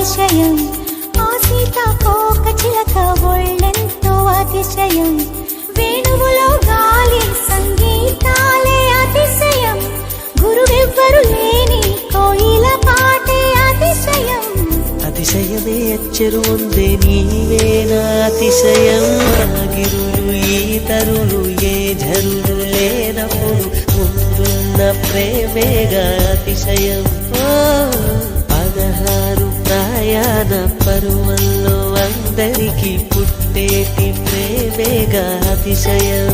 అతిశయం, ఆ సీతాకోక చిలక ఒళ్ళెంతో అతిశయం, వేణువులో గాలి సంగీతాలే అతిశయం, గురువెవ్వరు లేని కోయిల పాటే అతిశయం. అతిశయమే అచ్చరు ఉందే నీవేనా అతిశయం, గిరులు ఈతరులు ఏ ఝరులు లేనప్పుడు ముందున్న ప్రేమేగా అతిశయం. 16 ప్రయాణ పరువల్లో అందరికీ పుట్టేటి ప్రేమేగా అతిశయం.